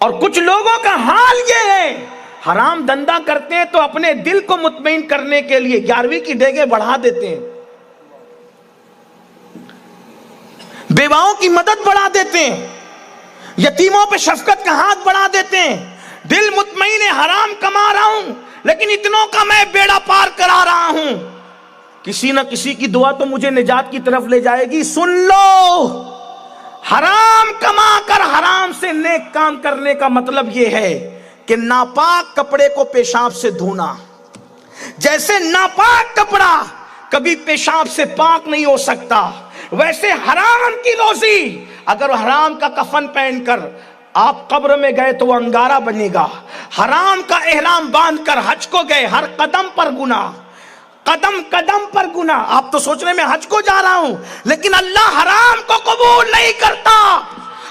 اور کچھ لوگوں کا حال یہ ہے، حرام دھندا کرتے ہیں تو اپنے دل کو مطمئن کرنے کے لیے 11ویں کی ڈیگیں بڑھا دیتے ہیں، بیواؤں کی مدد بڑھا دیتے ہیں، یتیموں پہ شفقت کا ہاتھ بڑھا دیتے ہیں، دل مطمئن ہے حرام کما رہا ہوں لیکن اتنوں کا میں بیڑا پار کرا رہا ہوں، کسی نہ کسی کی دعا تو مجھے نجات کی طرف لے جائے گی۔ سن لو، حرام کما کر حرام سے نیک کام کرنے کا مطلب یہ ہے کہ ناپاک کپڑے کو پیشاب سے دھونا، جیسے ناپاک کپڑا کبھی پیشاب سے پاک نہیں ہو سکتا، ویسے حرام کی روزی اگر حرام کا کفن پہن کر آپ قبر میں گئے تو وہ انگارہ بنے گا، حرام کا احرام باندھ کر حج کو گئے، ہر قدم پر گناہ، قدم قدم پر گناہ۔ آپ تو سوچ رہے میں حج کو جا رہا ہوں، لیکن اللہ حرام کو قبول نہیں کرتا،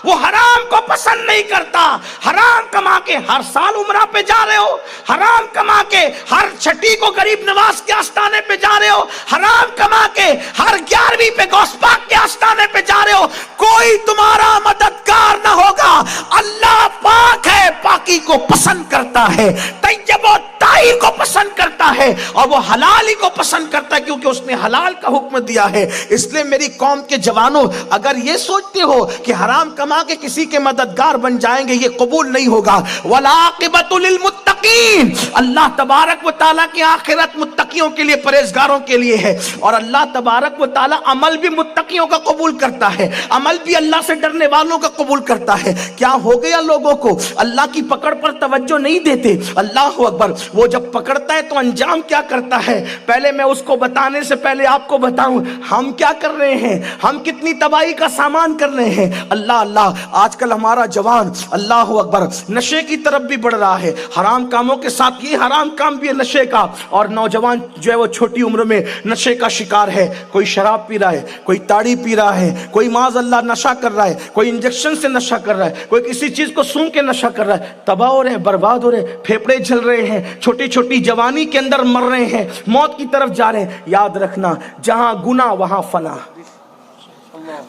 وہ حرام کو پسند نہیں کرتا۔ حرام کما کے ہر سال عمرہ پہ جا رہے ہو، حرام کما کے ہر چھٹی کو غریب نواز کے آستانے پہ جا رہے ہو، حرام کما کے ہر 11ویں پہ غوث پاک کے آستانے پہ جا رہے ہو، کوئی تمہارا مددگار نہ ہوگا۔ اللہ پاک ہے، پاکی کو پسند کرتا ہے، طیب و طاہر کو پسند کرتا ہے، اور وہ حلال ہی کو پسند کرتا ہے کیونکہ اس نے حلال کا حکم دیا ہے۔ اس لیے میری قوم کے جوانوں، اگر یہ سوچتے ہو کہ حرام کما کے کسی کے مددگار بن جائیں گے، یہ قبول نہیں ہوگا۔ والعاقبۃ للمتقین، اللہ تبارک و تعالیٰ کی آخرت متقیوں کے لیے، پرہیزگاروں کے لیے ہے، اور اللہ تبارک و تعالیٰ عمل بھی متقیوں کا قبول کرتا ہے، عمل بھی اللہ سے ڈرنے والوں کا قبول کرتا ہے۔ کیا ہو گیا لوگوں کو اللہ کی پکڑ پر توجہ نہیں دیتے؟ اللہ اکبر، وہ جب پکڑتا ہے تو انجام کیا کرتا ہے؟ پہلے میں اس کو بتانے سے پہلے آپ کو بتاؤں ہم کیا کر رہے ہیں، ہم کتنی تباہی کا سامان کر رہے ہیں۔ اللہ اللہ، آج کل ہمارا جوان اللہ اکبر نشے کی طرف بھی بڑھ رہا ہے، حرام کاموں کے ساتھ یہ حرام کام بھی ہے نشے کا، اور نوجوان جو ہے وہ چھوٹی عمر میں نشے کا شکار ہے، کوئی شراب پی رہا ہے، کوئی تاڑی پی رہا ہے، کوئی معاذ اللہ نشہ کر رہا ہے، کوئی انجیکشن سے نشہ کر رہا ہے، کوئی کسی چیز کو سونگھ کے نشہ کر رہا ہے، تباہ ہو رہے ہیں، برباد ہو رہے ہیں، پھیپڑے جل رہے ہیں، چھوٹی چھوٹی جوانی کے اندر مر رہے ہیں، موت کی طرف جا رہے ہیں۔ یاد رکھنا، جہاں گناہ وہاں فنا،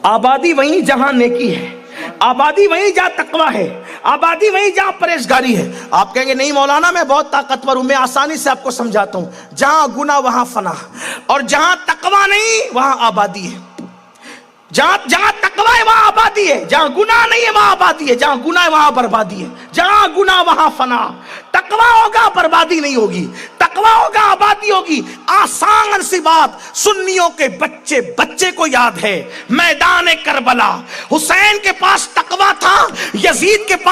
آبادی وہیں جہاں نیکی ہے، آبادی وہیں جہاں تقوی ہے، آبادی وہیں جہاں پرہیزگاری ہے۔ آپ کہیں گے نہیں مولانا میں بہت طاقتور ہوں، میں آسانی سے آپ کو سمجھاتا ہوں، جہاں گناہ وہاں فنا، اور جہاں تقوی نہیں وہاں آبادی ہے۔ جہاں تقوی ہے وہاں آبادی ہے، جہاں گناہ نہیں ہے وہاں آبادی ہے، جہاں گناہ ہے وہاں بربادی ہے۔ جہاں گناہ وہاں فنا، تقوی ہوگا بربادی نہیں ہوگی، تقوی ہوگا آبادی ہوگی۔ آسان سی بات، سنیوں کے بچے کو یاد ہے، میدان کربلا حسین کے پاس تقوی تھا، یزید کے پاس